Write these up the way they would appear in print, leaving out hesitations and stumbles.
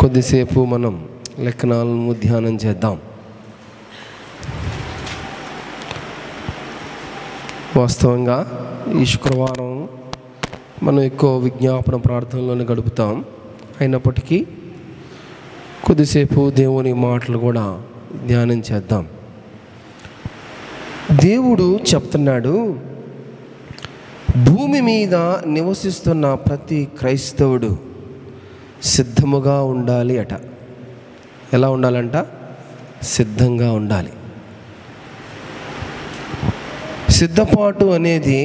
కొద్దిసేపు మనం లేఖనాలను ధ్యానం చేద్దాం. వాస్తవంగా ఈ శుక్రవారం మనం ఎక్కువ విజ్ఞాపన ప్రార్థనలోనే గడుపుతాం. అయినప్పటికీ కొద్దిసేపు దేవుని మాటలు కూడా ధ్యానం చేద్దాం. దేవుడు చెప్తున్నాడు, భూమి మీద నివసిస్తున్న ప్రతి క్రైస్తవుడు సిద్ధముగా ఉండాలి అట. ఎలా ఉండాలంట? సిద్ధంగా ఉండాలి. సిద్ధపాటు అనేది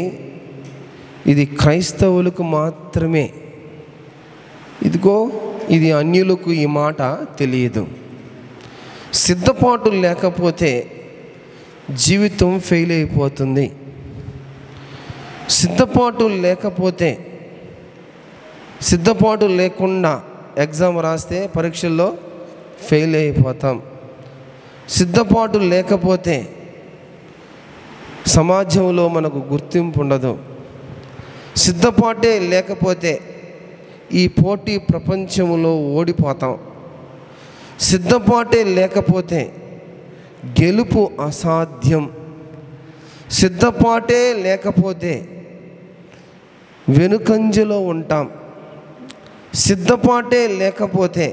ఇది క్రైస్తవులకు మాత్రమే. ఇదిగో ఇది అన్యులకు ఈ మాట తెలియదు. సిద్ధపాటు లేకపోతే జీవితం ఫెయిల్ అయిపోతుంది. సిద్ధపాటు లేకుండా ఎగ్జామ్ రాస్తే పరీక్షల్లో ఫెయిల్ అయిపోతాం. సిద్ధపాటు లేకపోతే సమాజంలో మనకు గుర్తింపు ఉండదు. సిద్ధపాటే లేకపోతే ఈ పోటీ ప్రపంచంలో ఓడిపోతాం. సిద్ధపాటే లేకపోతే గెలుపు అసాధ్యం. సిద్ధపాటే లేకపోతే వెనుకంజలో ఉంటాం. సిద్ధపాటే లేకపోతే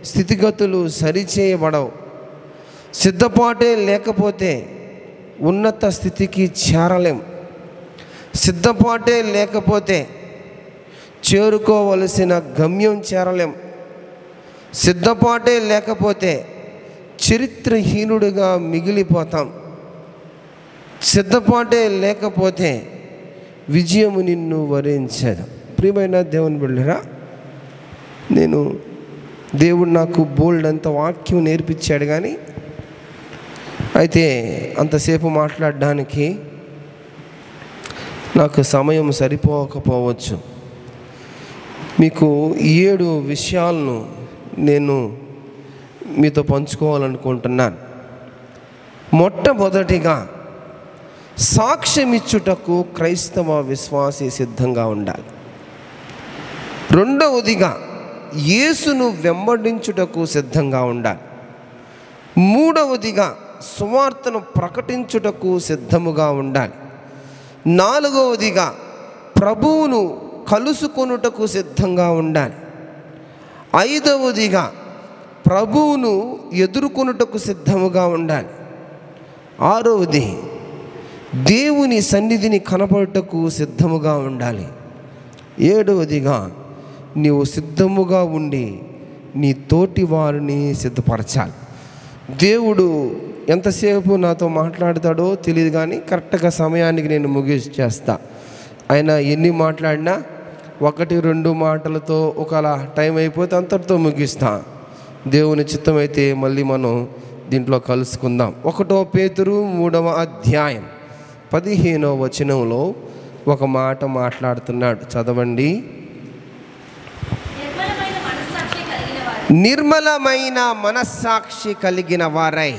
స్థితిగతులు సరిచేయబడవు. సిద్ధపాటే లేకపోతే ఉన్నత స్థితికి చేరలేం. సిద్ధపాటే లేకపోతే చేరుకోవలసిన గమ్యం చేరలేం. సిద్ధపాటే లేకపోతే చరిత్రహీనుడిగా మిగిలిపోతాం. సిద్ధపాటే లేకపోతే విజయము నిన్ను వరించదు. ప్రియమైన దేవుని బిడ్డలారా, దేవుడు నాకు బోల్డ్ అంత వాక్యం నేర్పించాడు, కానీ అయితే అంతసేపు మాట్లాడడానికి నాకు సమయం సరిపోకపోవచ్చు. మీకు 7 విషయాలను నేను మీతో పంచుకోవాలనుకుంటున్నాను. మొట్టమొదటిగా, సాక్ష్యమిచ్చుటకు క్రైస్తవ విశ్వాసి సిద్ధంగా ఉండాలి. రెండవదిగా, యేసును వెంబడించుటకు సిద్ధంగా ఉండాలి. మూడవదిగా, సువార్తను ప్రకటించుటకు సిద్ధముగా ఉండాలి. నాలుగవదిగా, ప్రభువును కలుసుకొనుటకు సిద్ధంగా ఉండాలి. ఐదవదిగా, ప్రభువును ఎదుర్కొనుటకు సిద్ధముగా ఉండాలి. ఆరవది, దేవుని సన్నిధిని కనబడుటకు సిద్ధముగా ఉండాలి. ఏడవదిగా, నీవు సిద్ధముగా ఉండి నీ తోటి వారిని సిద్ధపరచాలి. దేవుడు ఎంతసేపు నాతో మాట్లాడతాడో తెలియదు, కానీ కరెక్ట్గా సమయానికి నేను ముగిచేస్తా. ఆయన ఎన్ని మాట్లాడినా 1-2 మాటలతో ఒకలా టైం అయిపోతే అంతటితో ముగిస్తా. దేవుని చిత్తమైతే మళ్ళీ మనం దీంట్లో కలుసుకుందాం. 1 పేతురు 3వ అధ్యాయం 15వ వచనంలో ఒక మాట మాట్లాడుతున్నాడు. చదవండి. నిర్మలమైన మనస్సాక్షి కలిగిన వారై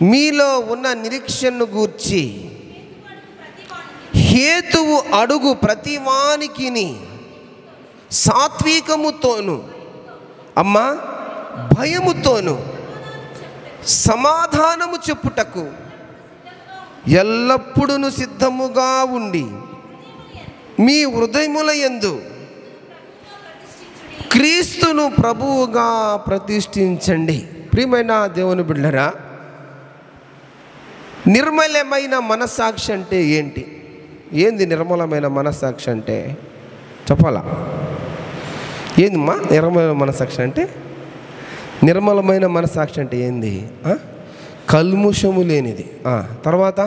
మీలో ఉన్న నిరీక్షణను గూర్చి హేతువు అడుగు ప్రతివానికిని సాత్వికముతోను భయముతోను సమాధానము చెప్పుటకు ఎల్లప్పుడూ సిద్ధముగా ఉండి మీ హృదయముల యందు క్రీస్తును ప్రభువుగా ప్రతిష్ఠించండి. ప్రియమైన దేవుని బిడ్డలారా, నిర్మలమైన మనస్సాక్షి అంటే ఏంటి? ఏంది నిర్మలమైన మనస్సాక్షి అంటే? చెప్పాలా? ఏందమ్మా నిర్మలమైన మనస్సాక్షి అంటే? నిర్మలమైన మనస్సాక్షి అంటే ఏంది? కల్ముషము లేనిది, తర్వాత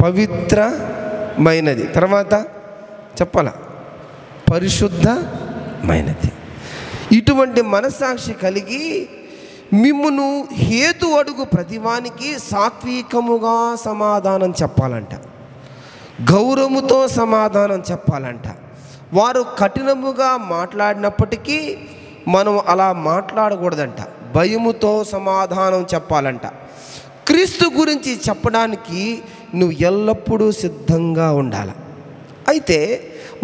పవిత్రమైనది, తర్వాత చెప్పాలా పరిశుద్ధమైనది. ఇటువంటి మనస్సాక్షి కలిగి మిమ్మును హేతు అడుగు ప్రతివానికి సాత్వికముగా సమాధానం చెప్పాలంట. గౌరవముతో సమాధానం చెప్పాలంట. వారు కఠినముగా మాట్లాడినప్పటికీ మనం అలా మాట్లాడకూడదంట. భయముతో సమాధానం చెప్పాలంట. క్రీస్తు గురించి చెప్పడానికి నువ్వు ఎల్లప్పుడూ సిద్ధంగా ఉండాలి. అయితే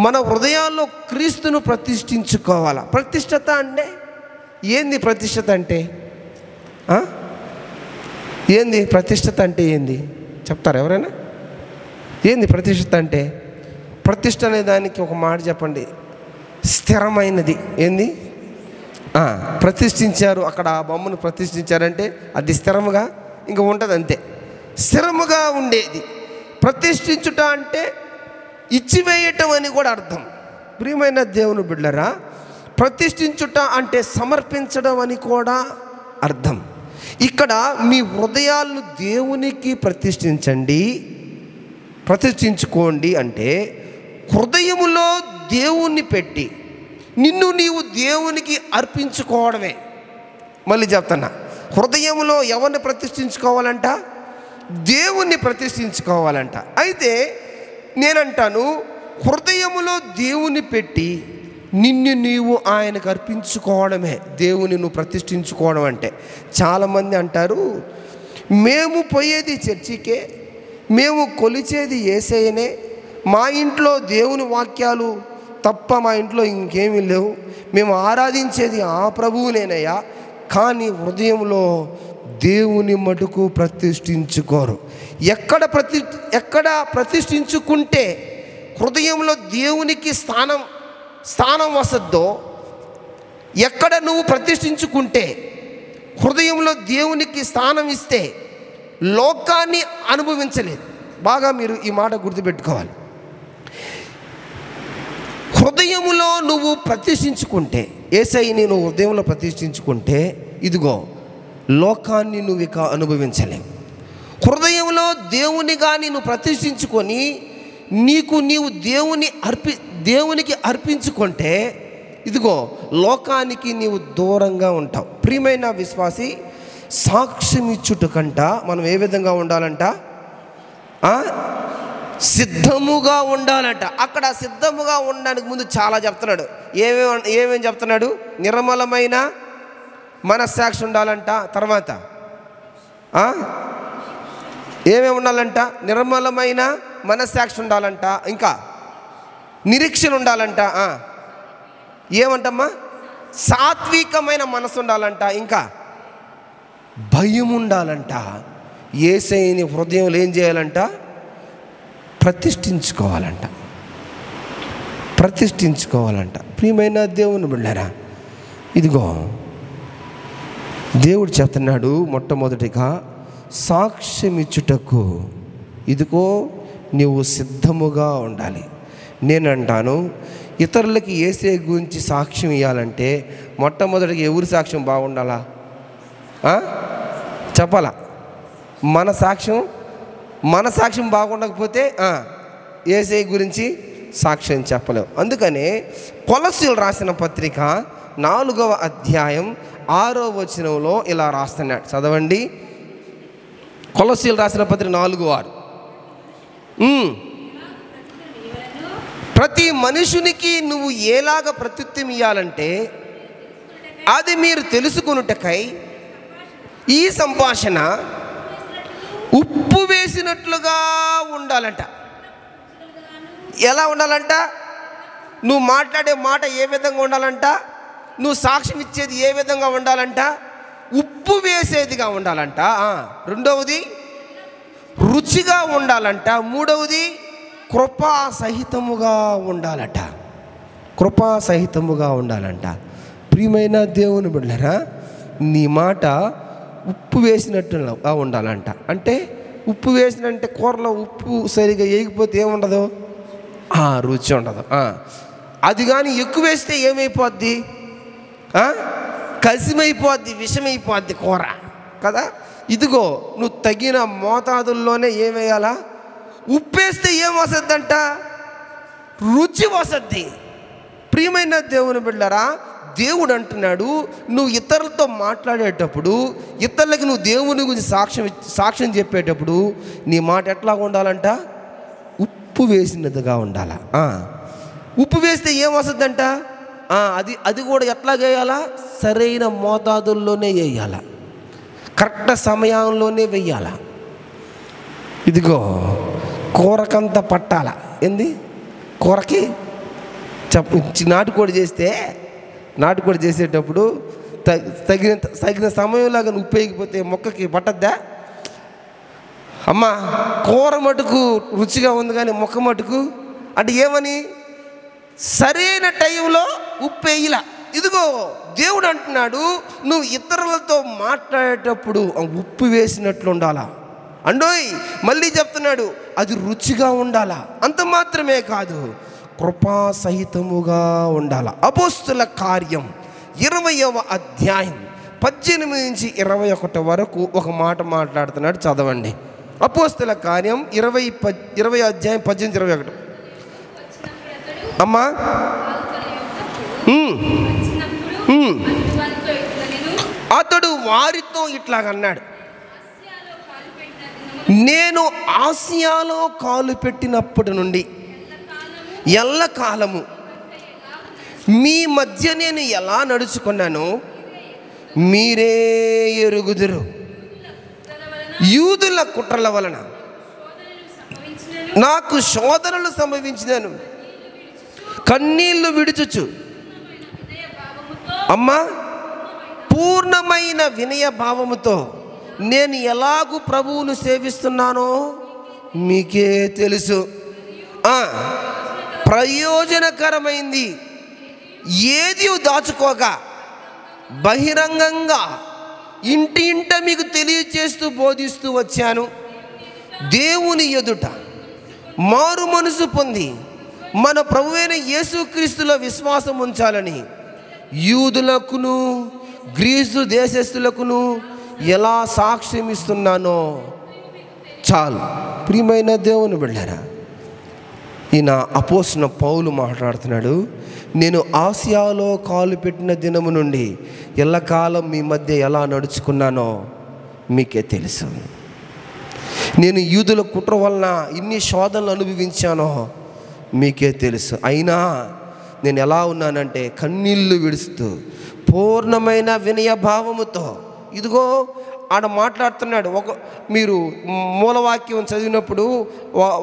మన హృదయాల్లో క్రీస్తును ప్రతిష్ఠించుకోవాలా. ప్రతిష్టత అంటే ఏంది? ప్రతిష్టత అంటే ఏంది? ప్రతిష్టత అంటే ఏంది చెప్తారా ఎవరైనా? ఏంది ప్రతిష్టత అంటే? ప్రతిష్ట అనే దానికి ఒక మాట చెప్పండి. స్థిరమైనది. ఏంది? ప్రతిష్ఠించారు, అక్కడ ఆ బొమ్మను ప్రతిష్ఠించారంటే అది స్థిరముగా ఇంకా ఉంటుంది, అంతే. స్థిరముగా ఉండేది. ప్రతిష్ఠించుట అంటే ఇచ్చివేయటం అని కూడా అర్థం. ప్రియమైన దేవుని బిడ్డలారా, ప్రతిష్ఠించుట అంటే సమర్పించడం అని కూడా అర్థం. ఇక్కడ మీ హృదయాలను దేవునికి ప్రతిష్ఠించుకోండి అంటే హృదయములో దేవుణ్ణి పెట్టి నిన్ను నీవు దేవునికి అర్పించుకోవడమే. మళ్ళీ చెప్తున్నా, హృదయంలో ఎవరిని ప్రతిష్ఠించుకోవాలంట? దేవుణ్ణి ప్రతిష్ఠించుకోవాలంట. అయితే నేనంటాను, హృదయములో దేవుని పెట్టి నిన్ను నీవు ఆయనకు అర్పించుకోవడమే దేవుని నువ్వు ప్రతిష్ఠించుకోవడం అంటే. చాలామంది అంటారు, మేము పోయేది చర్చికే, మేము కొలిచేది యేసయ్యనే, మా ఇంట్లో దేవుని వాక్యాలు తప్ప మా ఇంట్లో ఇంకేమీ లేవు, మేము ఆరాధించేది ఆ ప్రభువునేనయ్యా, కానీ హృదయంలో దేవుని మటుకు ప్రతిష్ఠించుకోరు. ఎక్కడ ప్రతిష్ఠించుకుంటే హృదయంలో దేవునికి స్థానం వస్తుందో, ఎక్కడ నువ్వు ప్రతిష్ఠించుకుంటే హృదయంలో దేవునికి స్థానం ఇస్తే లోకాన్ని అనుభవించలేదు. బాగా మీరు ఈ మాట గుర్తుపెట్టుకోవాలి. హృదయములో నువ్వు ప్రతిష్ఠించుకుంటే, యేసయ్యని నువ్వు హృదయంలో ప్రతిష్ఠించుకుంటే, ఇదిగో లోకాన్ని నువ్వు ఇక అనుభవించలేవు. హృదయంలో దేవునిగా నువ్వు ప్రతిష్ఠించుకొని నీవు దేవునికి అర్పించుకుంటే, ఇదిగో లోకానికి నీవు దూరంగా ఉంటావు. ప్రియమైన విశ్వాసి, సాక్ష్యం ఇచ్చుట కంట మనం ఏ విధంగా ఉండాలంట? సిద్ధముగా ఉండాలంట. అక్కడ సిద్ధముగా ఉండడానికి ముందు చాలా చెప్తున్నాడు. ఏమేమి చెప్తున్నాడు? నిర్మలమైన మనస్సాక్షి ఉండాలంట. తర్వాత ఏమేమి ఉండాలంట? నిర్మలమైన మనస్సాక్షి ఉండాలంట. ఇంకా నిరీక్షణ ఉండాలంట. ఏమంటమ్మా? సాత్వికమైన మనసు ఉండాలంట. ఇంకా భయం ఉండాలంట. యేసయ్యని హృదయంలో ఏం చేయాలంట? ప్రతిష్ఠించుకోవాలంట. ప్రియమైన దేవుని బిడ్డలారా, ఇదిగో దేవుడు చెప్తున్నాడు, మొట్టమొదటిగా సాక్ష్యం ఇచ్చుటకు ఇదిగో నీవు సిద్ధముగా ఉండాలి. నేనంటాను, ఇతరులకి యేసయ్య గురించి సాక్ష్యం ఇవ్వాలంటే మొట్టమొదటిగా ఎవరి సాక్ష్యం బాగుండాలా? చెప్పాలా? మన సాక్ష్యం బాగుండకపోతే యేసయ్య గురించి సాక్ష్యం చెప్పలేవు. అందుకనే కొలస్సీలు రాసిన పత్రిక 4వ అధ్యాయం 6వ వచనంలో ఇలా రాస్తున్నాడు. చదవండి. కొలస్సీలు రాసిన పత్రిక 4:6. ప్రతి మనుషునికి నువ్వు ఎలాగ ప్రత్యుత్తరం ఇవ్వాలంటే అది మీరు తెలుసుకొనుటకై ఈ సంభాషణ ఉప్పు వేసినట్లుగా ఉండాలంట. ఎలా ఉండాలంట? నువ్వు మాట్లాడే మాట ఏ విధంగా ఉండాలంట? నువ్వు సాక్ష్యం ఇచ్చేది ఏ విధంగా ఉండాలంట? ఉప్పు వేసేదిగా ఉండాలంట. రెండవది రుచిగా ఉండాలంట. మూడవది కృపాసహితముగా ఉండాలంట. ప్రియమైన దేవుని బిడ్డలారా, నీ మాట ఉప్పు వేసినట్టుగా ఉండాలంట. అంటే ఉప్పు వేసినంటే కూరలో ఉప్పు సరిగా వేయకపోతే ఏముండదు? రుచి ఉండదు. అది కానీ ఎక్కువ వేస్తే ఏమైపోద్ది? కసిమైపోద్ది, విషమైపోద్ది కూర కదా. ఇదిగో నువ్వు తగిన మోతాదుల్లోనే ఏమేయాలా? ఉప్పేస్తే ఏం వస్తుందంట? రుచి వస్తుంది. ప్రియమైన దేవుని బిడ్డలారా, దేవుడు అంటున్నాడు, నువ్వు ఇతరులతో మాట్లాడేటప్పుడు, ఇతరులకి నువ్వు దేవుని గురించి సాక్ష్యం చెప్పేటప్పుడు నీ మాట ఎట్లా ఉండాలంట? ఉప్పు వేసినదిగా ఉండాలా. ఉప్పు వేస్తే ఏం వస్తుందంట? అది కూడా ఎట్లా వేయాలా? సరైన మోతాదుల్లోనే వేయాల, కరెక్ట్ సమయంలోనే వెయ్యాల. ఇదిగో కూరకంతా పట్టాల. ఏంది? కూరకి నాటుకోడి చేసేటప్పుడు తగిన సమయంలాగా ఉప్పు వేయకపోతే మొక్కకి పట్టద్దా? అమ్మ కూర మటుకు రుచిగా ఉంది కానీ మొక్క మటుకు అంటే ఏమని సరైన టైంలో ఉప్పు వేయలా. ఇదిగో దేవుడు అంటున్నాడు, నువ్వు ఇతరులతో మాట్లాడేటప్పుడు ఉప్పు వేసినట్లు ఉండాలా అండోయ్. మళ్ళీ చెప్తున్నాడు, అది రుచిగా ఉండాలా. అంత మాత్రమే కాదు, కృపా సహితముగా ఉండాల. అపోస్తుల కార్యం 20వ అధ్యాయం 18 నుంచి 21 వరకు ఒక మాట మాట్లాడుతున్నాడు, చదవండి. అపోస్తుల కార్యం 20 అధ్యాయం 18, 21. అమ్మా అతడు వారితో ఇట్లాగన్నాడు, నేను ఆసియాలో కాలు పెట్టినప్పటి నుండి ఎల్లకాలము మీ మధ్య నేను ఎలా నడుచుకున్నానో మీరే ఎరుగుదురు. యూదుల కుట్రల వలన నాకు శోధనలు సంభవించినాను, కన్నీళ్లు విడుచుచు అమ్మా పూర్ణమైన వినయ భావముతో నేను ఎలాగూ ప్రభువును సేవిస్తున్నానో మీకే తెలుసు. ప్రయోజనకరమైంది ఏది దాచుకోక బహిరంగంగా ఇంట మీకు తెలియచేస్తూ బోధిస్తూ వచ్చాను. దేవుని ఎదుట మారు మనసు పొంది మన ప్రభువైన యేసుక్రీస్తులో విశ్వాసం ఉంచాలని యూదులకును గ్రీసు దేశస్థులకును ఎలా సాక్ష్యం ఇస్తున్నానో చాలు. ప్రియమైన దేవుని బిడ్డలారా, ఈయన అపోస్తలుడైన పౌలు మాట్లాడుతున్నాడు, నేను ఆసియాలో కాలు పెట్టిన దినము నుండి ఎల్లకాలం మీ మధ్య ఎలా నడుచుకున్నానో మీకే తెలుసు. నేను యూదుల కుట్ర వలన ఇన్ని శోధనలు అనుభవించానో మీకే తెలుసు. అయినా నేను ఎలా ఉన్నానంటే కన్నీళ్లు విడుస్తూ పూర్ణమైన వినయ భావముతో. ఇదిగో ఆడ మాట్లాడుతున్నాడు. మీరు మూలవాక్యం చదివినప్పుడు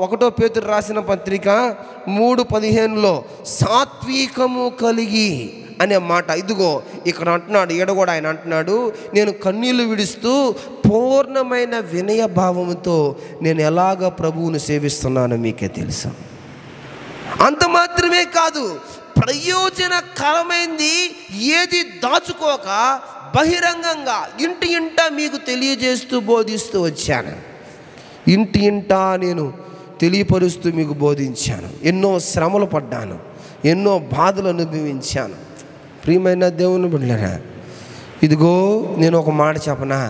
1 పేతురు రాసిన పత్రిక 3:15లో సాత్వికము కలిగి అనే మాట. ఇదిగో ఇక్కడ అంటున్నాడు, కూడా ఆయన అంటున్నాడు, నేను కన్నీళ్లు విడుస్తూ పూర్ణమైన వినయ భావముతో నేను ఎలాగ ప్రభువును సేవిస్తున్నానో మీకే తెలుసు. అంత మాత్రమే కాదు, ప్రయోజనకరమైంది ఏది దాచుకోక బహిరంగంగా ఇంట మీకు తెలియజేస్తూ బోధిస్తూ వచ్చాను. ఇంట నేను తెలియపరుస్తూ మీకు బోధించాను. ఎన్నో శ్రమలు పడ్డాను, ఎన్నో బాధలు అనుభవించాను. ప్రియమైన దేవుని బిడ్డలారా, ఇదిగో నేను ఒక మాట చెప్పనా,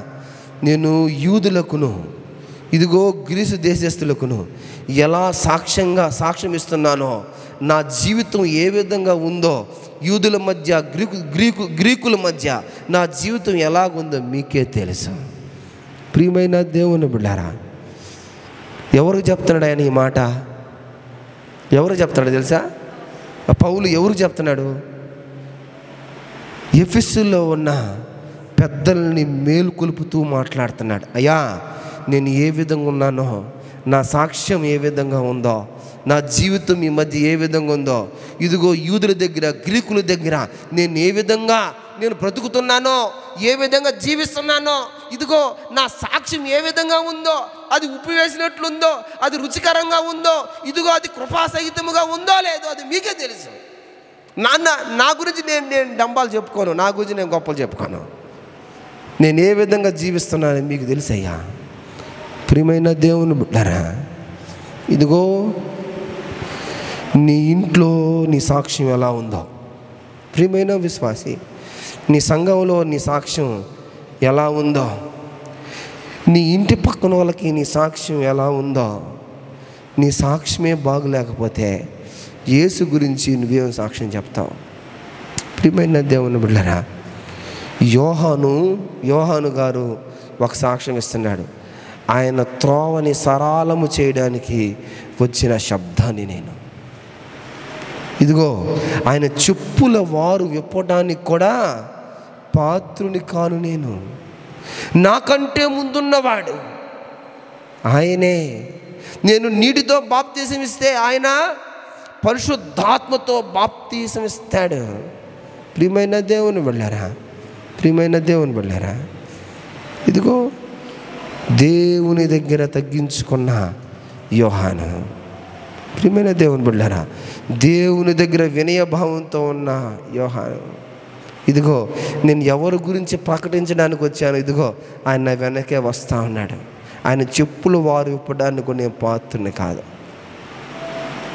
నేను యూదులకును ఇదిగో గ్రీసు దేశస్థులకును ఎలా సాక్ష్యం ఇస్తున్నానో, నా జీవితం ఏ విధంగా ఉందో, యూదుల మధ్య గ్రీకుల మధ్య నా జీవితం ఎలాగుందో మీకే తెలుసు. ప్రియమైన దేవుని బిడ్డలారా, ఎవరికి చెప్తున్నాడు ఆయన ఈ మాట? ఎవరు చెప్తున్నాడు తెలుసా? పౌలు ఎవరికి చెప్తున్నాడు? ఎఫెసులో ఉన్న పెద్దల్ని మేలుకొలుపుతూ మాట్లాడుతున్నాడు. అయ్యా, నేను ఏ విధంగా ఉన్నానో, నా సాక్ష్యం ఏ విధంగా ఉందో, నా జీవితం మీ మధ్య ఏ విధంగా ఉందో, ఇదిగో యూదుల దగ్గర గ్రీకుల దగ్గర నేను ఏ విధంగా బ్రతుకుతున్నానో, ఏ విధంగా జీవిస్తున్నానో, ఇదిగో నా సాక్ష్యం ఏ విధంగా ఉందో, అది ఉప్పు వేసినట్లుందో, అది రుచికరంగా ఉందో, ఇదిగో అది కృపాసహితముగా ఉందో లేదో అది మీకే తెలుసు. నా గురించి నేను డంబాలు చెప్పుకోను, నా గురించి నేను గొప్పలు చెప్పుకోను. నేను ఏ విధంగా జీవిస్తున్నానని మీకు తెలుసయ్యా. ప్రియమైన దేవుని బిడ్డలారా, ఇదిగో నీ ఇంట్లో నీ సాక్ష్యం ఎలా ఉందో, ప్రియమైన విశ్వాసి, నీ సంఘంలో నీ సాక్ష్యం ఎలా ఉందో, నీ ఇంటి పక్కన వాళ్ళకి నీ సాక్ష్యం ఎలా ఉందో, నీ సాక్ష్యమే బాగులేకపోతే యేసు గురించి నువ్వేం సాక్ష్యం చెప్తావు? ప్రియమైన దేవుని బిడ్డలారా, యోహాను గారు ఒక సాక్ష్యం ఇస్తున్నాడు. ఆయన త్రోవని సరళము చేయడానికి వచ్చిన శబ్దాన్ని నేను, ఇదిగో ఆయన చెప్పుల వారు విప్పడానికి కూడా పాత్రుని కాను నేను, నాకంటే ముందున్నవాడు ఆయనే. నేను నీటితో బాప్తిసం ఇస్తే ఆయన పరిశుద్ధాత్మతో బాప్తీసం ఇస్తాడు. ప్రియమైన దేవుని వెళ్ళారా, ప్రియమైన దేవుని వెళ్ళారా, ఇదిగో దేవుని దగ్గర తగ్గించుకున్న యోహాను. ప్రియమైన దేవుని బిడ్డలారా, దేవుని దగ్గర వినయభావంతో ఉన్న యోహాను. ఇదిగో నేను ఎవరి గురించి ప్రకటించడానికి వచ్చాను, ఇదిగో ఆయన నా వెనకే వస్తూ ఉన్నాడు. ఆయన చెప్పులు వారు ఇప్పడానికి నేను పాత్రుని కాదు.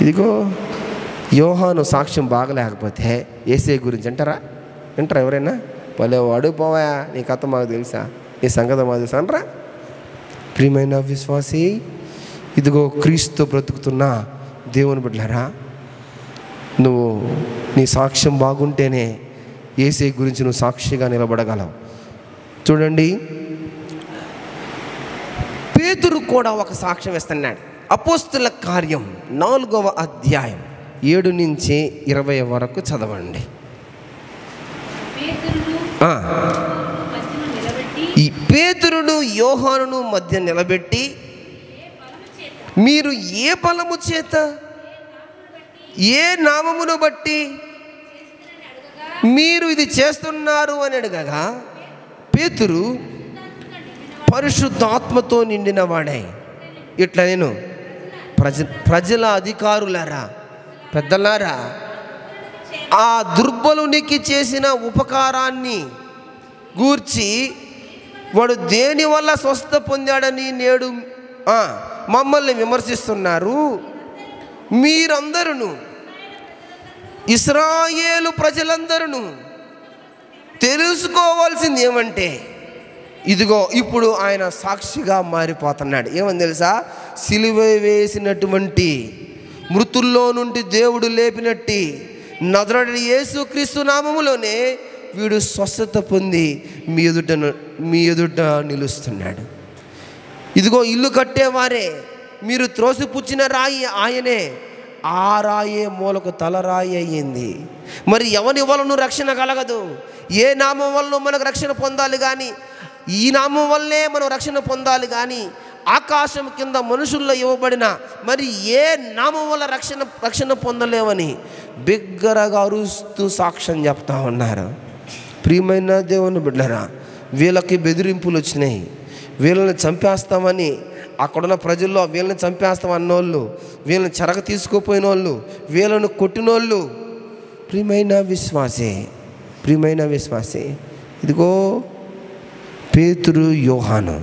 ఇదిగో యోహాను సాక్ష్యం బాగలేకపోతే యేసయ్య గురించి అంటారా? ఎవరైనా? భలే వాడు పోవా, నీ కథ మాకు తెలుసా, నీ సంగతి మాకు తెలుసా అనరా? ప్రియమైన విశ్వాసి, ఇదిగో క్రీస్తు బ్రతుకుతున్న దేవుని బిడ్డలారా, నువ్వు నీ సాక్ష్యం బాగుంటేనే యేసయ్య గురించి నువ్వు సాక్షిగా నిలబడగలవు. చూడండి, పేతురు కూడా ఒక సాక్ష్యం ఇస్తున్నాడు. అపోస్తుల కార్యం 4వ అధ్యాయం 7 నుంచి 20 వరకు చదవండి. ఈ పేతురును యోహానును మధ్య నిలబెట్టి, మీరు ఏ బలము చేత, ఏ నామమును బట్టి మీరు ఇది చేస్తున్నారు అని అడగగా, పేతురు పరిశుద్ధాత్మతో నిండిన వాడే ఇట్లా నేను ప్రజల అధికారులారా, పెద్దలారా, ఆ దుర్బలునికి చేసిన ఉపకారాన్ని గూర్చి వాడు దేని వల్ల స్వస్థ పొందాడని నేడు మమ్మల్ని విమర్శిస్తున్నారు. మీరందరూ, ఇశ్రాయేలు ప్రజలందరూ తెలుసుకోవాల్సింది ఏమంటే, ఇదిగో ఇప్పుడు ఆయన సాక్షిగా మారిపోతున్నాడు. ఏమని తెలుసా? సిలువ వేసినటువంటి, మృతుల్లో నుండి దేవుడు లేపినట్టి నజరేయుడైన యేసుక్రీస్తు నామములోనే వీడు స్వస్థత పొంది మీ ఎదుట నిలుస్తున్నాడు. ఇదిగో ఇల్లు కట్టేవారే, మీరు త్రోసిపుచ్చిన రాయి ఆయనే, ఆ రాయే మూలకు తలరాయి అయ్యింది. మరి ఎవరి వలన రక్షణ కలగదు? ఏ నామం వల్ల మనకు రక్షణ పొందాలి కానీ, ఈ నామం వల్లే మనం రక్షణ పొందాలి కానీ, ఆకాశం కింద మనుషుల్లో ఇవ్వబడిన మరి ఏ నామం వల్ల రక్షణ పొందలేమని బిగ్గరగా అరుస్తూ సాక్ష్యం చెప్తా ఉన్నారు. ప్రియమైన దేవుని బిడ్డలారా, వీళ్ళకి బెదిరింపులు వచ్చినాయి. వీళ్ళని చంపేస్తామని అక్కడున్న ప్రజల్లో వీళ్ళని చంపేస్తామన్నోళ్ళు, వీళ్ళని చెరగ తీసుకుపోయిన వాళ్ళు, వీళ్ళను కొట్టినోళ్ళు. ప్రియమైన విశ్వాసే, ఇదిగో పేతురు యోహాను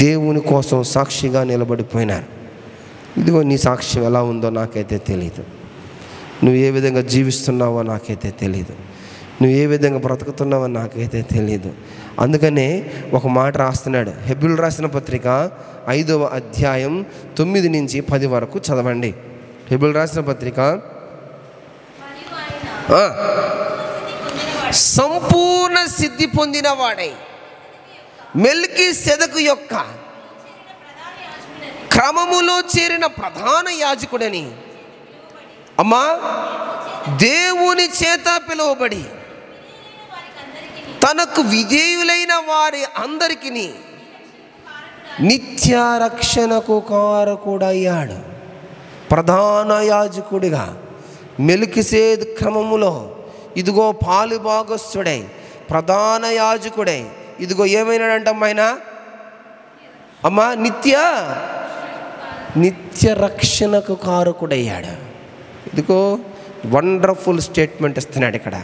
దేవుని కోసం సాక్షిగా నిలబడిపోయినారు. ఇదిగో నీ సాక్ష్యం ఎలా ఉందో నాకైతే తెలియదు. నువ్వు ఏ విధంగా జీవిస్తున్నావో నాకైతే తెలియదు. నువ్వు ఏ విధంగా బ్రతుకుతున్నావో నాకైతే తెలియదు. అందుకనే ఒక మాట రాస్తున్నాడు. హెబ్రీయులకు రాసిన పత్రిక 5వ అధ్యాయం 9 నుంచి 10 వరకు చదవండి. హెబ్రీయులకు రాసిన పత్రిక సంపూర్ణ సిద్ధి పొందిన వాడై మెల్కీసెదెకు యొక్క క్రమములో చేరిన ప్రధాన యాజకుడని, అమ్మా, దేవుని చేత పిలువబడి తనకు విధేయులైన వారి అందరికీ నిత్య రక్షణకు కారకుడయ్యాడు. ప్రధాన యాజకుడిగా మెల్కీసెదెకు క్రమములో ఇదిగో పాలుభాగస్తుడై ప్రధాన యాజకుడై ఇదిగో ఏమైనాడంటమ్మా ఆయన? అమ్మా, నిత్య రక్షణకు కారకుడయ్యాడు. ఇదిగో వండర్ఫుల్ స్టేట్మెంట్ ఇస్తున్నాడు ఇక్కడ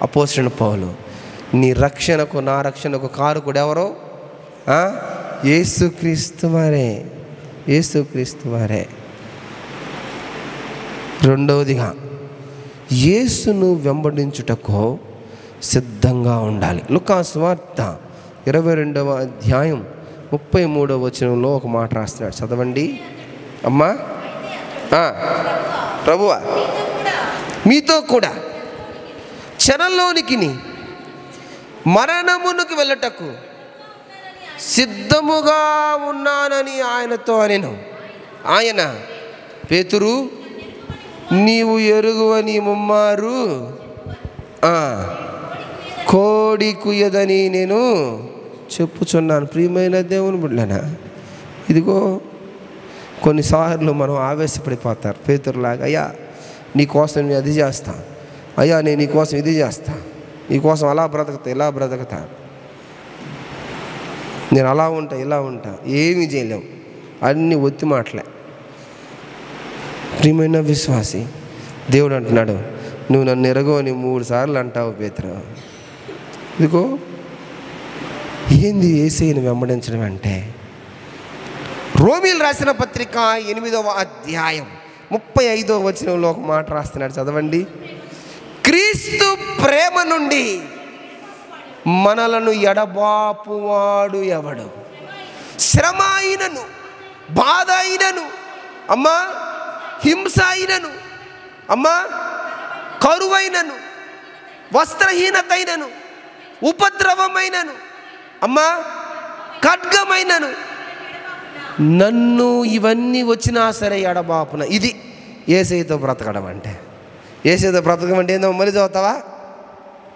అపోస్తలుడైన పౌలు. నీ రక్షణకు, నా రక్షణకు కారకుడు ఎవరో? యేసుక్రీస్తు వారే. రెండవదిగా, యేసును వెంబడించుటకు సిద్ధంగా ఉండాలి. లూకా సువార్త 22వ అధ్యాయం 33వ వచనంలో ఒక మాట రాస్తున్నాడు. చదవండి అమ్మా. ప్రభువా, మీతో కూడా చెరలోనికి మరణమునకు వెళ్ళటకు సిద్ధముగా ఉన్నానని ఆయనతో అనెను. ఆయన, పేతురు, నీవు ఎరుగువని ముమ్మారు కోడి కుయ్యదని నేను చెప్పుచున్నాను. ప్రియమైన దేవుని బిడ్డలారా, ఇదిగో కొన్నిసార్లు మనం ఆవేశపడిపోతారు. పేతురులాగా, అయ్యా నీకోసం నేను అది చేస్తా, అయ్యా నేను నీకోసం ఇది చేస్తా, నీకోసం అలా బ్రతుకుతా ఇలా బ్రతుకుతా, నేను అలా ఉంటా ఇలా ఉంటా. ఏమీ చేయలేము, అన్నీ ఒత్తి మాటలే. ప్రియమైన విశ్వాసి, దేవుడు అంటున్నాడు, నువ్వు నన్ను ఎరగోని 3 సార్లు అంటావు పేతురు. ఇదిగో ఏంది యేసయ్యను వెంబడించడం అంటే? రోమీయులు రాసిన పత్రిక 8వ అధ్యాయం 35వ వచనంలో ఒక మాట రాస్తున్నాడు, చదవండి. క్రీస్తు ప్రేమ నుండి మనలను ఎడబాపువాడు ఎవడు? శ్రమ అయినను, బాధ అయినను, అమ్మా హింస అయినను, అమ్మా కరువైనను, వస్త్రహీనత అయినను, ఉపద్రవమైనను, అమ్మా ఖడ్గమైనను, నన్ను ఇవన్నీ వచ్చినా సరే ఎడబాపున. ఇది యేసయ్యతో బ్రతకడం అంటే. యేసయ్యతో బ్రతకడం అంటే ఏందో మళ్ళీ చదువుతావా?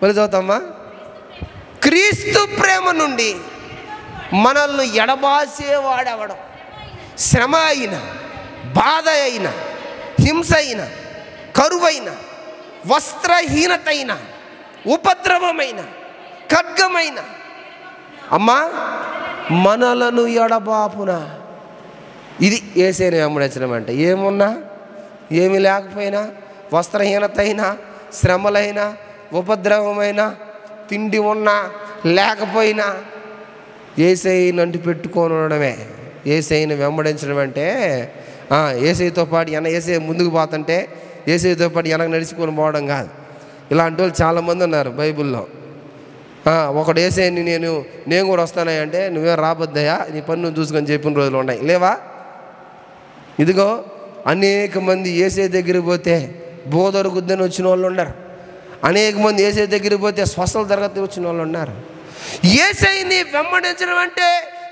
మళ్ళీ చదువుతామా? క్రీస్తు ప్రేమ నుండి మనల్ని ఎడబాసేవాడెవడం? శ్రమ అయిన, బాధ అయిన, హింస అయిన, కరువైన, వస్త్రహీనత అయిన, ఉపద్రవమైన, ఖడ్గమైన, అమ్మా మనలను ఎడబాపున. ఇది యేసయ్యను వెంబడించడం అంటే. ఏమున్నా ఏమి లేకపోయినా, వస్త్రహీనత అయినా, శ్రమలైనా, ఉపద్రవమైన, తిండి ఉన్నా లేకపోయినా యేసయ్యను అంటి పెట్టుకొని ఉండడమే యేసయ్యను వెంబడించడం అంటే. యేసయ్యతో పాటు యేసయ్య ముందుకు పోతుంటే యేసయ్యతో పాటు వెనక నడుచుకొని పోవడం కాదు. ఇలాంటి వాళ్ళు చాలామంది ఉన్నారు బైబిల్లో. ఒకడు యేసయ్యని నేను కూడా వస్తానంటే, నువ్వే రాబోద్దయ్యా, నీ పని నువ్వు చూసుకొని చెప్పిన రోజులు ఉన్నాయి, లేవా? ఇదిగో అనేక మంది యేసయ్య దగ్గరికి పోతే బోధరుగుద్దని వచ్చిన వాళ్ళు ఉన్నారు. అనేక మంది యేసయ్య దగ్గరికి పోతే స్వస్థల తరగతి వచ్చిన వాళ్ళు ఉన్నారు. యేసయ్యని వెంబడించడం అంటే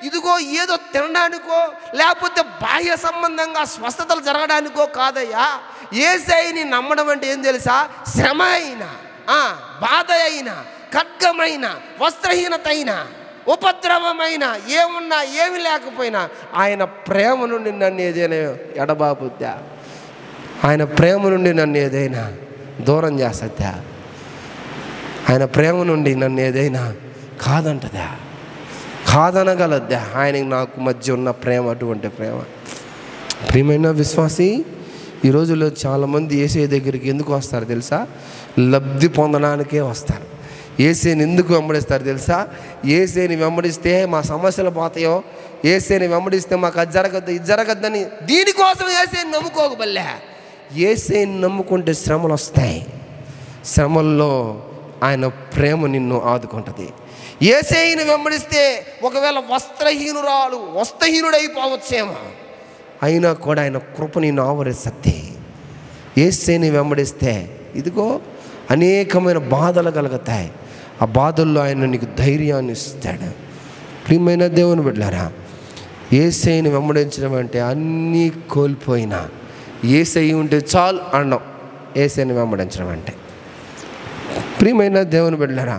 ఇదిగో ఏదో తినడానికో లేకపోతే బాహ్య సంబంధంగా స్వస్థతలు జరగడానికో కాదయ్యా. యేసయ్యని నమ్మడం అంటే ఏం తెలుసా? శ్రమ అయినా, బాధ అయినా, ఖడ్గమైన, వస్త్రహీనత అయినా, ఉపద్రవమైన, ఏమున్నా ఏమి లేకపోయినా ఆయన ప్రేమ నుండి నన్ను ఏదైనా ఎడబాపుద్దా? ఆయన ప్రేమ నుండి నన్ను ఏదైనా దూరం చేస్తుందా? ఆయన ప్రేమ నుండి నన్ను ఏదైనా కాదంటదా? కాదనగలద్దా? ఆయనకి నాకు మధ్య ఉన్న ప్రేమ అటువంటి ప్రేమ. ప్రియమైన విశ్వాసి, ఈ రోజుల్లో చాలామంది యేసయ్య దగ్గరికి ఎందుకు వస్తారు తెలుసా? లబ్ధి పొందడానికే వస్తారు. యేసయ్యని ఎందుకు వెంబడిస్తారు తెలుసా? యేసయ్యని వెంబడిస్తే మా సమస్యలు పోతాయో, యేసయ్యని వెంబడిస్తే మాకు అది జరగద్దు ఇది జరగద్దని దీనికోసం యేసయ్యని నమ్ముకోకబల్లే. యేసయ్యని నమ్ముకుంటే శ్రమలు వస్తాయి. శ్రమల్లో ఆయన ప్రేమ నిన్ను ఆదుకుంటుంది. యేసయ్యని వెంబడిస్తే ఒకవేళ వస్త్రహీనుడైపోవచ్చేమో, అయినా కూడా ఆయన కృప నిన్ను ఆవరిస్తుంది. యేసయ్యని వెంబడిస్తే ఇదిగో అనేకమైన బాధలు కలుగుతాయి. ఆ బాధల్లో ఆయన నీకు ధైర్యాన్ని ఇస్తాడు. ప్రియమైన దేవుని బిడ్డలారా, యేసయ్యని వెంబడించడం అంటే అన్నీ కోల్పోయినా యేసయ్య ఉంటే చాలు అనడం యేసయ్యని వెంబడించడం అంటే. ప్రియమైన దేవుని బిడ్డలారా,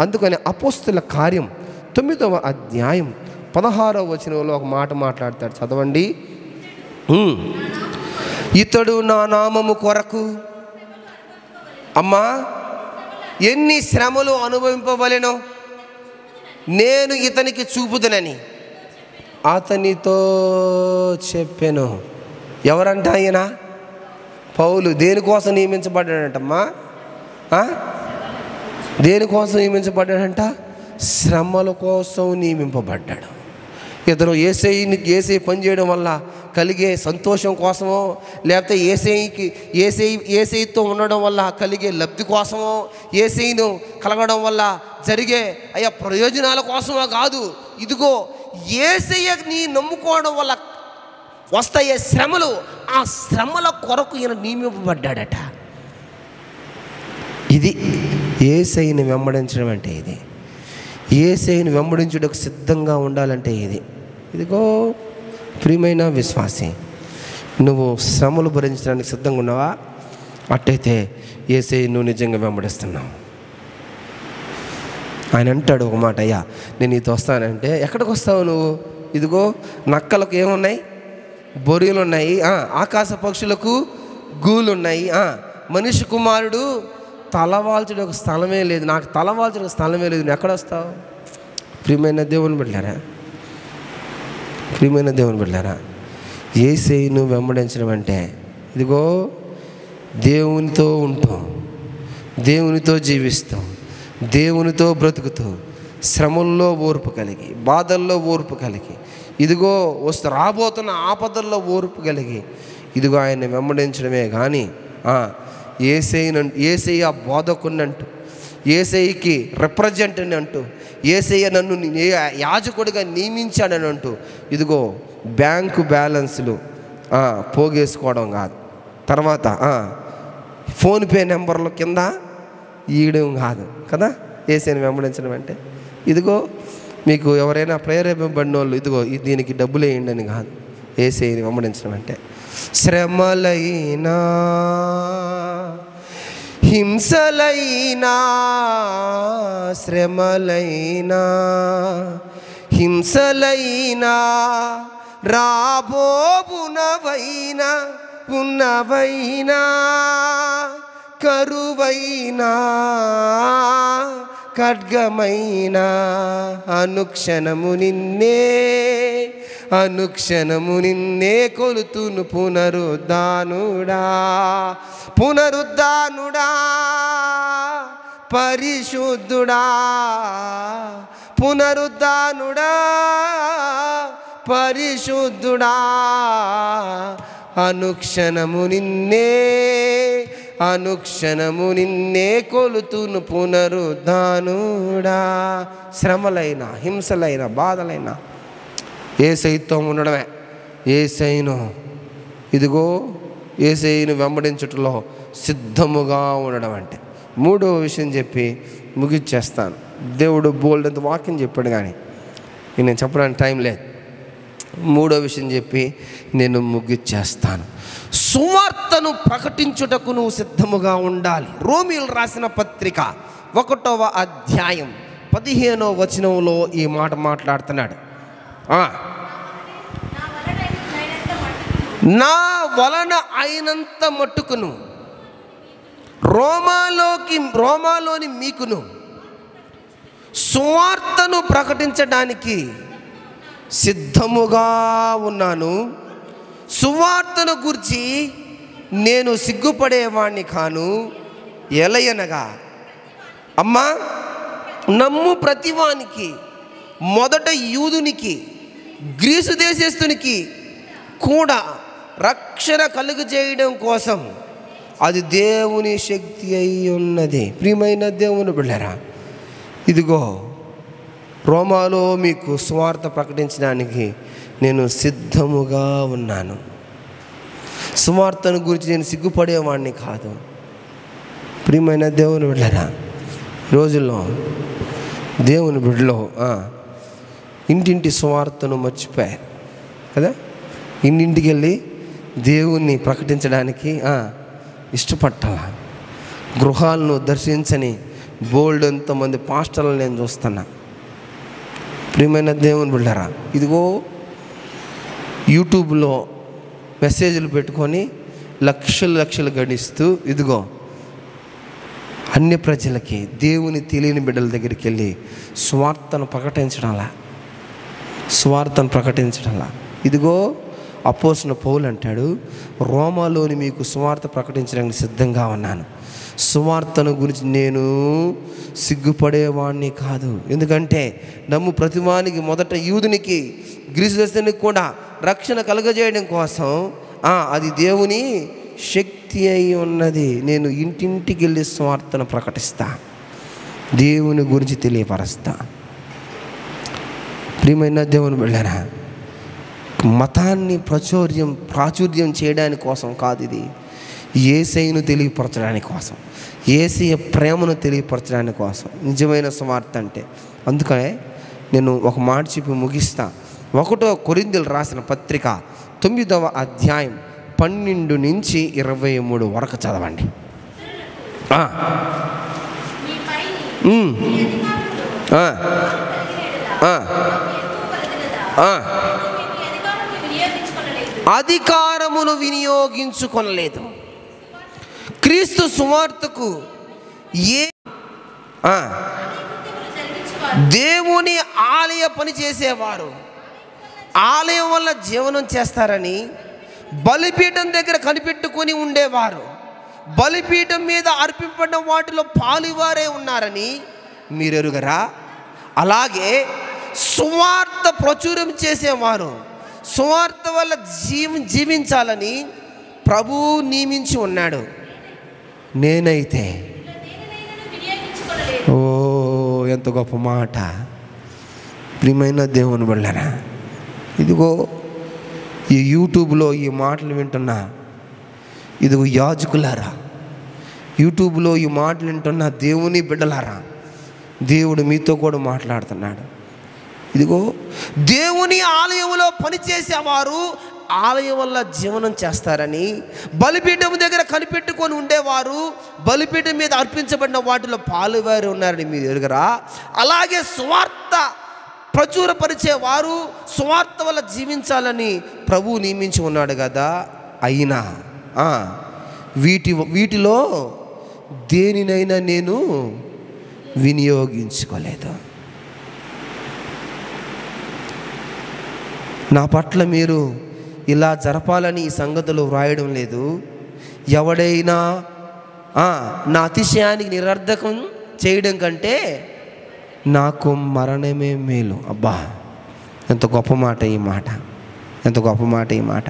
అందుకని అపోస్తుల కార్యం 9వ అధ్యాయం 16వ వచనంలో ఒక మాట మాట్లాడతాడు, చదవండి. ఇతడు నా నామము కొరకు అమ్మా ఎన్ని శ్రమలు అనుభవింపవలెనో నేను ఇతనికి చూపుదునని అతనితో చెప్పాను. ఎవరంట ఆయన? పౌలు. దేనికోసం నియమించబడ్డాడంటమ్మా? దేనికోసం నియమించబడ్డాడంట? శ్రమల కోసం నియమింపబడ్డాడు. ఇతను యేసయ్య పని చేయడం వల్ల కలిగే సంతోషం కోసమో, లేకపోతే యేసయ్యతో ఉండడం వల్ల కలిగే లబ్ధి కోసమో, యేసయ్యను కలగడం వల్ల జరిగే ప్రయోజనాల కోసమో కాదు. ఇదిగో యేసయ్యని నమ్ముకోవడం వల్ల వస్తాయే శ్రమలు, ఆ శ్రమల కొరకు ఈయన నియమింపబడ్డాడట. ఇది యేసయ్యని వెంబడించడం అంటే. ఇది యేసయ్యని వెంబడించుటకు సిద్ధంగా ఉండాలంటే ఇది. ఇదిగో ప్రియమైన విశ్వాసి, నువ్వు శ్రమలు భరించడానికి సిద్ధంగా ఉన్నావా? అట్టయితే యేసయ్యని నువ్వు నిజంగా వెంబడిస్తున్నావు. ఆయన అంటాడు ఒక మాట, అయ్యా నేను నీతో వస్తానంటే ఎక్కడికి వస్తావు నువ్వు? ఇదిగో నక్కలకు ఏమున్నాయి? బొరియలు ఉన్నాయి, ఆకాశ పక్షులకు గూళ్ళు ఉన్నాయి, మనిషి కుమారుడు తలవాల్చడం ఒక స్థలమే లేదు, నాకు తలవాల్చడం ఒక స్థలమే లేదు, నువ్వు ఎక్కడ వస్తావు? ప్రియమైన దేవుని బిడ్డలారా, ప్రియమైన దేవుని బిడ్డలారా, యేసయ్యను వెంబడించడం అంటే ఇదిగో దేవునితో ఉంటాం, దేవునితో జీవిస్తాం, దేవునితో బ్రతుకుతూ, శ్రమల్లో ఓర్పు కలిగి, బాధల్లో ఓర్పు కలిగి, ఇదిగో రాబోతున్న ఆపదల్లో ఓర్పు కలిగి, ఇదిగో ఆయన్ని వెంబడించడమే కానీ యేసయ్య బోధకుని అంటూ, యేసయ్యకి రిప్రజెంటని అంటూ, యేసయ్య నన్ను యాజకుడిగా నియమించాడని అంటూ ఇదిగో బ్యాంకు బ్యాలెన్స్లు పోగేసుకోవడం కాదు, తర్వాత ఫోన్పే నెంబర్ల కింద ఇయడం కాదు కదా యేసయ్యను వెంబడించడం అంటే. ఇదిగో మీకు ఎవరైనా ప్రేరేపింపబడిన వాళ్ళు ఇదిగో దీనికి డబ్బులు వేయండి అని కాదు యేసయ్యను వెంబడించడం అంటే. శ్రమలైనా హింసలైనా, శ్రమలైనా హింసలైనా, రాబోవునవైనా ఉన్నవైనా, కరువైనా ఖడ్గమైన, అనుక్షణము నిన్నే, అనుక్షణము నిన్నే కొలుతును పునరుద్ధానుడా, పునరుద్ధానుడా, పరిశుద్ధుడా, పునరుద్ధానుడా, పరిశుద్ధుడా, అనుక్షణము నిన్నే, అనుక్షణము నిన్నే కొలుతును పునరుద్ధానుడా. శ్రమలైనా హింసలైన బాధలైనా యేసయ్యతో ఉండడమే. యేసయ్యను ఇదిగో యేసయ్యను వెంబడించుటలో సిద్ధముగా ఉండడం అంటే. మూడో విషయం చెప్పి ముగిచ్చేస్తాను. దేవుడు బోల్డ్ అంత వాక్యం చెప్పాడు కానీ నేను చెప్పడానికి టైం లేదు. మూడో విషయం చెప్పి నేను ముగిచ్చేస్తాను. సువార్తను ప్రకటించుటకు నువ్వు సిద్ధముగా ఉండాలి. రోమీయులు రాసిన పత్రిక 1వ అధ్యాయం 15వ వచనంలో ఈ మాట మాట్లాడుతున్నాడు. నా వలన అయినంత మట్టుకును రోమాలోని మీకును సువార్తను ప్రకటించడానికి సిద్ధముగా ఉన్నాను. సువార్తను గురించి నేను సిగ్గుపడేవాణ్ణి కాను. ఎలయనగా అమ్మా, నమ్ము ప్రతివానికి, మొదట యూదునికి గ్రీసు దేశస్థునికి కూడా రక్షణ కలుగు చేయడం కోసం అది దేవుని శక్తి అయి ఉన్నది. ప్రియమైన దేవుని బిడ్డలారా, ఇదిగో రోమాలో మీకు సువార్త ప్రకటించడానికి నేను సిద్ధముగా ఉన్నాను. సువార్తను గురించి నేను సిగ్గుపడేవాడిని కాదు. ప్రియమైన దేవుని బిడ్డలారా, రోజుల్లో దేవుని బిడ్డలో ఇంటింటి సువార్తను మర్చిపోయారు కదా. ఇంటింటికి వెళ్ళి దేవుణ్ణి ప్రకటించడానికి ఇష్టపట్టాల. గృహాలను దర్శించని బోల్డ్ ఎంతమంది పాస్టర్లను నేను చూస్తున్నా. ప్రియమైన దేవుని బిడ్డలారా, ఇదిగో యూట్యూబ్లో మెసేజ్లు పెట్టుకొని లక్షలు గడిస్తూ ఇదిగో అన్ని ప్రజలకి దేవుని తెలియని బిడ్డల దగ్గరికి వెళ్ళి స్వార్థను ప్రకటించడంలా. ఇదిగో అపోస్తలుడైన పౌలు అంటాడు, రోమాలోని మీకు సువార్త ప్రకటించడానికి సిద్ధంగా ఉన్నాను. సువార్తను గురించి నేను సిగ్గుపడేవాడిని కాదు. ఎందుకంటే నమ్ము ప్రతివానికి, మొదట యూదునికి గ్రీసు దేశానికి కూడా రక్షణ కలుగజేయడం కోసం అది దేవుని శక్తి అయి ఉన్నది. నేను ఇంటింటికి వెళ్ళి సువార్తను ప్రకటిస్తా, దేవుని గురించి తెలియపరుస్తా. ప్రియమైన దేవుని బిడ్డలారా, మతాన్ని ప్రాచుర్యం చేయడానికి కోసం కాదు, ఇది యేసయ్యను తెలియపరచడానికి కోసం, యేసయ్య ప్రేమను తెలియపరచడానికి కోసం నిజమైన సువార్త అంటే. అందుకనే నేను ఒక మాట చెప్పి ముగిస్తా. 1 కొరింథీయులకు రాసిన పత్రిక 9వ అధ్యాయం 12 నుంచి 23 వరకు చదవండి. అధికారమును వినియోగించుకొనలేదు. క్రీస్తు సువార్తకు ఏ దేవుని ఆలయ పని చేసేవారు ఆలయం వల్ల జీవనం చేస్తారని బలిపీఠం దగ్గర కనిపెట్టుకొని ఉండేవారు బలిపీఠం మీద అర్పింపడిన వాటిలో పాలువారే ఉన్నారని మీరు ఎరుగరా? అలాగే సువార్త ప్రచురం చేసేవారు సువార్త వల్ల జీవించాలని ప్రభువు నియమించి ఉన్నాడు. నేనైతే ఓ ఎంత గొప్ప మాట! ప్రియమైన దేవుని బిడ్డలారా, ఇదిగో ఈ యూట్యూబ్లో ఈ మాటలు వింటున్నా, ఇదిగో యాజకులారా, యూట్యూబ్లో ఈ మాటలు వింటున్న దేవుని బిడ్డలారా, దేవుడు మీతో కూడా మాట్లాడుతున్నాడు. ఇదిగో దేవుని ఆలయంలో పనిచేసేవారు ఆలయం వల్ల జీవనం చేస్తారని బలిపీఠం దగ్గర కనిపెట్టుకొని ఉండేవారు బలిపీఠం మీద అర్పించబడిన వాటిలో పాలువారు ఉన్నారని మీరు ఎరుగరా? అలాగే సువార్త ప్రచురపరిచేవారు సువార్త వల్ల జీవించాలని ప్రభువు నియమించి ఉన్నాడు కదా. అయినా వీటిలో దేనినైనా నేను వినియోగించుకోలేదు. నా పట్ల మీరు ఇలా జరపాలని ఈ సంగతులు వ్రాయడం లేదు. ఎవడైనా నా అతిశయానికి నిరర్ధకం చేయడం కంటే నాకు మరణమే మేలు. అబ్బా, ఎంత గొప్ప మాట ఈ మాట! ఎంత గొప్ప మాట ఈ మాట!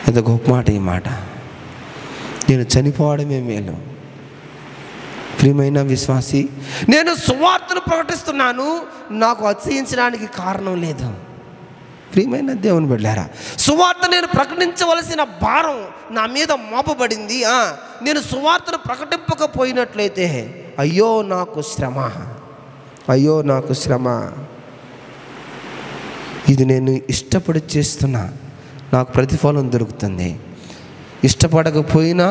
ఎంత గొప్ప మాట ఈ మాట! నేను చనిపోవడమే మేలు. ప్రియమైన విశ్వాసి, నేను సువార్తను ప్రకటిస్తున్నాను, నాకు అతిశయించడానికి కారణం లేదు. ప్రియమైన దేవుని బిడ్డలారా, సువార్త నేను ప్రకటించవలసిన భారం నా మీద మోపబడింది. నేను సువార్తను ప్రకటింపకపోయినట్లయితే అయ్యో నాకు శ్రమ, అయ్యో నాకు శ్రమ. ఇది నేను ఇష్టపడి చేస్తున్నా, నాకు ప్రతిఫలం దొరుకుతుంది. ఇష్టపడకపోయినా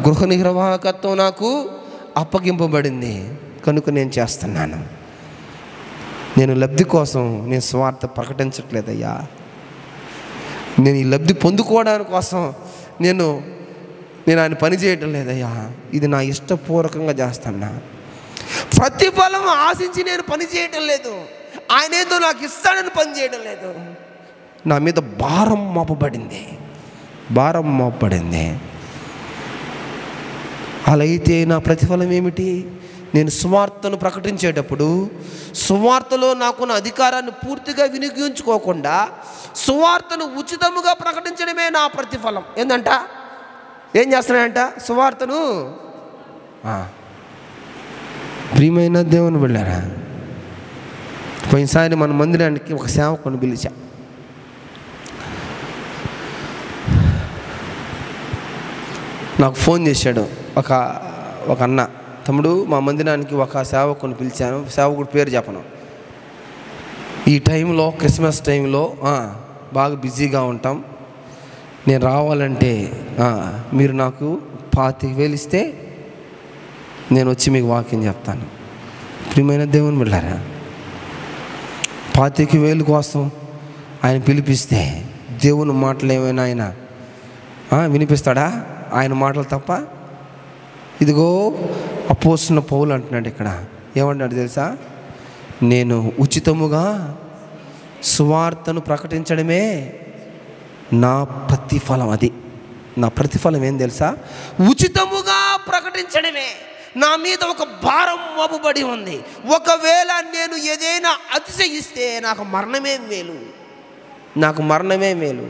గృహ నిర్వాహకత్వం నాకు అప్పగింపబడింది కనుక నేను చేస్తున్నాను. నేను లబ్ధి కోసం నేను స్వార్థ ప్రకటించట్లేదయ్యా. నేను ఈ లబ్ధి పొందుకోవడానికి కోసం నేను ఆయన పని చేయటం లేదయ్యా. ఇది నా ఇష్టపూర్వకంగా చేస్తున్నా. ప్రతిఫలం ఆశించి నేను పని చేయటం లేదు. ఆయన ఏదో నాకు ఇస్తాడని పని చేయడం లేదు. నా మీద భారం మోపబడింది. అలా అయితే నా ప్రతిఫలం ఏమిటి? నేను సువార్తను ప్రకటించేటప్పుడు సువార్తలో నాకున్న అధికారాన్ని పూర్తిగా వినియోగించుకోకుండా సువార్తను ఉచితముగా ప్రకటించడమే నా ప్రతిఫలం. ఏందంట? ఏం చేస్తున్నానంట? సువార్తను. ప్రియమైన దేవుని బిడ్డలారా, పోయినసారి మన మందిరానికి ఒక సేవకుని పిలిచా. నాకు ఫోన్ చేశాడు ఒక అన్న, తమ్ముడు మా మందిరానికి ఒక సేవకుని పిలిచాను, సేవకుడి పేరు చెప్పను. ఈ టైంలో క్రిస్మస్ టైంలో బాగా బిజీగా ఉంటాం, నేను రావాలంటే మీరు నాకు 25,000 ఇస్తే నేను వచ్చి మీకు వాక్యం చెప్తాను. ప్రియమైన దేవుని బిడ్డలారా, 25,000 కోసం ఆయన పిలిపిస్తే దేవుని మాటలు ఏమైనా ఆయన వినిపిస్తాడా? ఆయన మాటలు తప్ప. ఇదిగో అపోస్తలుడైన పౌలు అంటున్నాడు ఇక్కడ, ఏమంటాడు తెలుసా? నేను ఉచితముగా సువార్తను ప్రకటించడమే నా ప్రతిఫలం. అది నా ప్రతిఫలం ఏం తెలుసా? ఉచితముగా ప్రకటించడమే. నా మీద ఒక భారం మోపబడి ఉంది. ఒకవేళ నేను ఏదైనా అతిశయిస్తే నాకు మరణమే మేలు.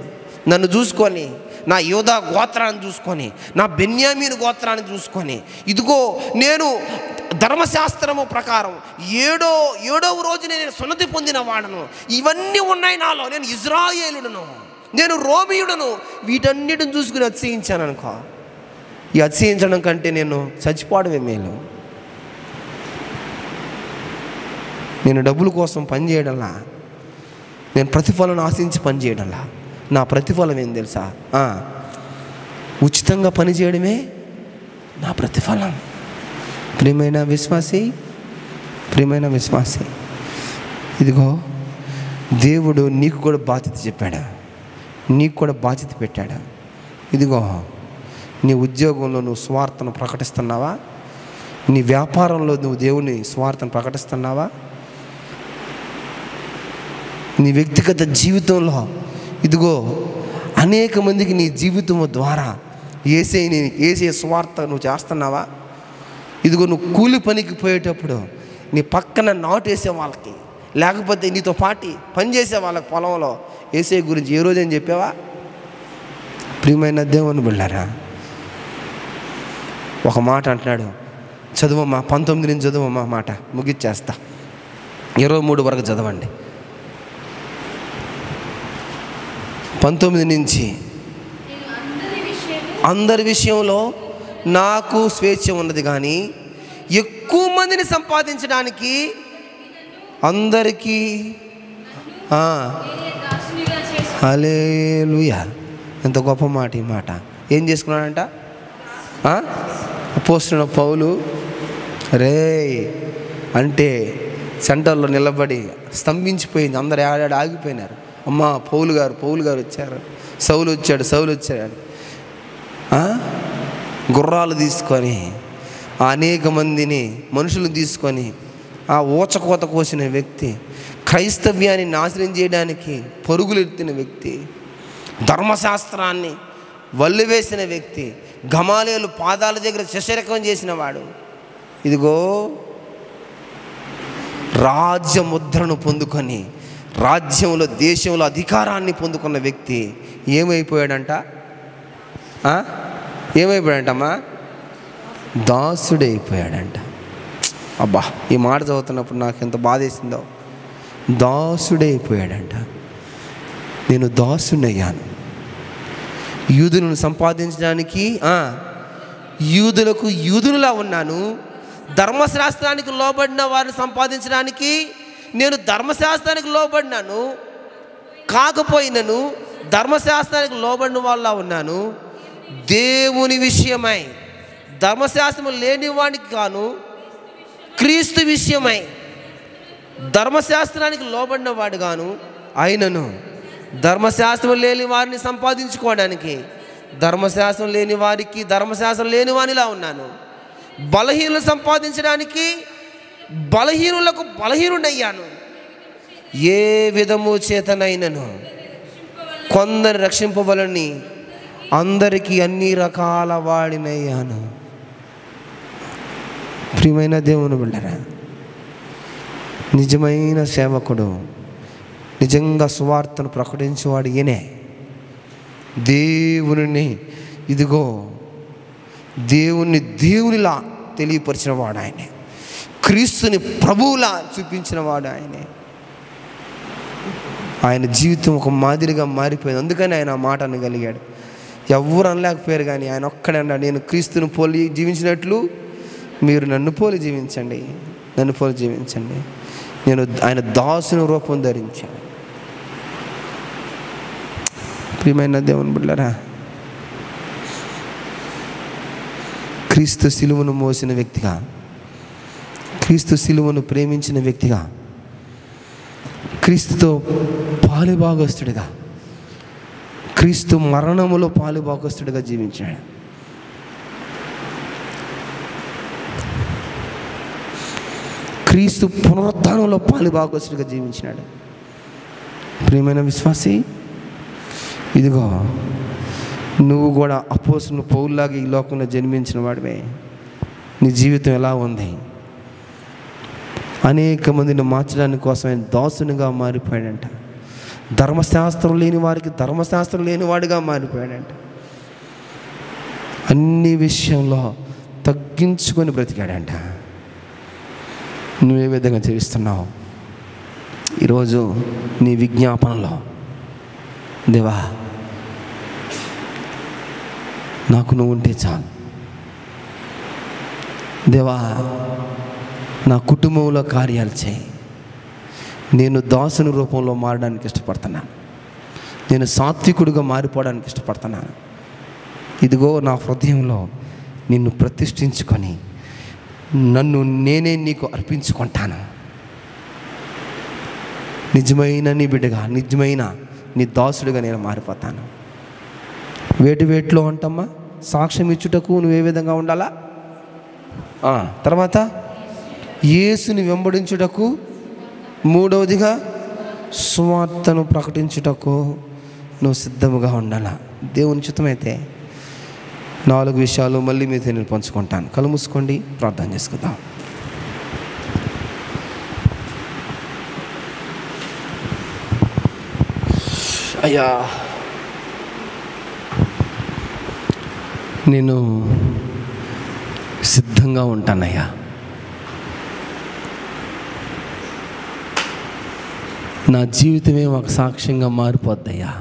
నన్ను చూసుకొని, నా యోధా గోత్రాన్ని చూసుకొని, నా బెన్యామీను గోత్రాన్ని చూసుకొని, ఇదిగో నేను ధర్మశాస్త్రము ప్రకారం ఏడవ రోజు నేను సున్నతి పొందిన వాడను. ఇవన్నీ ఉన్నాయి నాలో. నేను ఇజ్రాయేలుడను, నేను రోమియుడను. వీటన్నిటిని చూసుకుని అతిశయించాను అనుకో. ఈ అతిశయించడం కంటే నేను చచ్చిపోవడమే మేలు. నేను డబ్బుల కోసం పనిచేయడంలా, నేను ప్రతిఫలం ఆశించి పనిచేయడంలా. నా ప్రతిఫలం ఏం తెలుసా? ఉచితంగా పనిచేయడమే నా ప్రతిఫలం. ప్రియమైన విశ్వాసి, ఇదిగో దేవుడు నీకు కూడా బాధ్యత చెప్పాడు, నీకు కూడా బాధ్యత పెట్టాడు. ఇదిగో నీ ఉద్యోగంలో నువ్వు స్వార్థను ప్రకటిస్తున్నావా? నీ వ్యాపారంలో నువ్వు దేవుని స్వార్థను ప్రకటిస్తున్నావా? నీ వ్యక్తిగత జీవితంలో ఇదిగో అనేక మందికి నీ జీవితం ద్వారా ఏసే స్వార్థ నువ్వు చేస్తున్నావా? ఇదిగో నువ్వు కూలి పనికి పోయేటప్పుడు నీ పక్కన నాటేసే వాళ్ళకి, లేకపోతే నీతో పాటి పనిచేసే వాళ్ళకి పొలంలో ఏసే గురించి ఏ రోజని చెప్పావా? ప్రియమైన దేవుని బిడ్డలారా, ఒక మాట అంటున్నాడు, చదువమ్మా 19 నుంచి చదువమ్మా, మాట ముగిచ్చేస్తా, 23 వరకు చదవండి. 19 నుంచి, అందరి విషయంలో నాకు స్వేచ్ఛ ఉన్నది, కానీ ఎక్కువ మందిని సంపాదించడానికి అందరికీ హల్లెలూయా. ఎంత గొప్ప మాట ఈ మాట. ఏం చేసుకున్నాడంట? అపోస్తలుడైన పౌలు రే అంటే సెంటర్లో నిలబడి స్తంభించిపోయింది. అందరు ఏడాడు ఆగిపోయినారు. అమ్మా పౌలు గారు వచ్చారు, సౌలు వచ్చాడు. గుర్రాలు తీసుకొని అనేక మందిని మనుషులు తీసుకొని ఆ ఊచకోత కోసిన వ్యక్తి, క్రైస్తవ్యాన్ని నాశనం చేయడానికి పరుగులెత్తిన వ్యక్తి, ధర్మశాస్త్రాన్ని వల్లివేసిన వ్యక్తి, గమాలియేలు పాదాల దగ్గర శిష్యరికం చేసిన వాడు, ఇదిగో రాజ్యముద్రను పొందుకొని రాజ్యంలో దేశంలో అధికారాన్ని పొందుకున్న వ్యక్తి ఏమైపోయాడంటమ్మా? దాసుడైపోయాడంట. అబ్బా, ఈ మాట చదువుతున్నప్పుడు నాకు ఎంత బాధేసిందో. దాసుడైపోయాడంట. నేను దాసుడయ్యాను. యూదులను సంపాదించడానికి యూదునులా ఉన్నాను. ధర్మశాస్త్రానికి లోబడిన వారిని సంపాదించడానికి నేను ధర్మశాస్త్రానికి లోబడినాను. కాకపోయినను ధర్మశాస్త్రానికి లోబడిన వాళ్ళ ఉన్నాను. దేవుని విషయమై ధర్మశాస్త్రం లేని వాడికి కాను, క్రీస్తు విషయమై ధర్మశాస్త్రానికి లోబడిన వాడు గాను అయినను ధర్మశాస్త్రం లేని వారిని సంపాదించుకోవడానికి ధర్మశాస్త్రం లేని వారికి ధర్మశాస్త్రం లేని వానిలా ఉన్నాను. బలహీనులు సంపాదించడానికి బలహీనులకు బలహీనుడయ్యాను. ఏ విధము చేతనైనను కొందరు రక్షింపవలని అందరికీ అన్ని రకాల వాడినయ్యాను. ప్రియమైన దేవుని బిడ్డరా, నిజమైన సేవకుడు, నిజంగా సువార్తను ప్రకటించేవాడు ఈయనే. దేవుని ఇదిగో దేవునిలా తెలియపరిచిన వాడు ఆయనే. క్రీస్తుని ప్రభువులా చూపించిన వాడు ఆయనే. ఆయన జీవితం ఒక మాదిరిగా మారిపోయింది. అందుకని ఆయన ఆ మాట అనగలిగాడు. ఎవరు అనలేకపోయారు, కానీ ఆయన ఒక్కడే అన్నాడు, నేను క్రీస్తుని పోలి జీవించినట్లు మీరు నన్ను పోలి జీవించండి. నేను ఆయన దాసుని రూపం ధరించాను. ప్రియమైన దేవుని బిడ్డలారా, క్రీస్తు సిలువను మోసిన వ్యక్తిగా, క్రీస్తు సిలువను ప్రేమించిన వ్యక్తిగా, క్రీస్తుతో పాలుభాగస్తుడిగా, క్రీస్తు మరణములో పాలుభాగస్తుడిగా జీవించాడు. క్రీస్తు పునరుత్థానంలో పాలుభాగస్తుడిగా జీవించినాడు. ప్రియమైన విశ్వాసి, ఇదిగో నువ్వు కూడా అపోస్తలుడైన పౌలులాగా ఈ లోకంలో జన్మించిన వాడివే. నీ జీవితం ఎలా ఉంది? అనేక మందిని మార్చడానికి కోసం ఆయన దాసునిగా మారిపోయాడంట. ధర్మశాస్త్రం లేని వారికి ధర్మశాస్త్రం లేనివాడిగా మారిపోయాడంట. అన్ని విషయంలో తగ్గించుకొని బ్రతికాడంట. నువ్వే విధంగా జీవిస్తున్నావు? ఈరోజు నీ విజ్ఞాపనలో, దేవా నాకు నువ్వు ఉంటే చాలు, దేవా నా కుటుంబంలో కార్యాలు చేయి, నేను దాసుని రూపంలో మారడానికి ఇష్టపడుతున్నాను, నేను సాత్వికుడిగా మారిపోవడానికి ఇష్టపడుతున్నాను. ఇదిగో నా హృదయంలో నిన్ను ప్రతిష్ఠించుకొని నన్ను నేనే నీకు అర్పించుకుంటాను. నిజమైన నీ బిడ్డగా, నిజమైన నీ దాసుడిగా నేను మారిపోతాను. వేటిలో అంటమ్మా? సాక్ష్యం ఇచ్చుటకు నువ్వు ఏ విధంగా ఉండాలా? తర్వాత యేసుని వెంబడించుటకు, మూడవదిగా సువార్తను ప్రకటించుటకు నువ్వు సిద్ధముగా ఉండాలా. దేవుని చిత్తమైతే 4 విషయాలు మళ్ళీ మీతో నేను పంచుకుంటాను. కళ్ళు మూసుకోండి, ప్రార్థన చేసుకుందాం. అయ్యా, నేను సిద్ధంగా ఉంటానయ్యా. నా జీవితమే ఒక సాక్ష్యంగా మారిపోద్దయ్యా.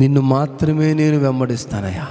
నిన్ను మాత్రమే నేను వెంబడిస్తానయ్యా.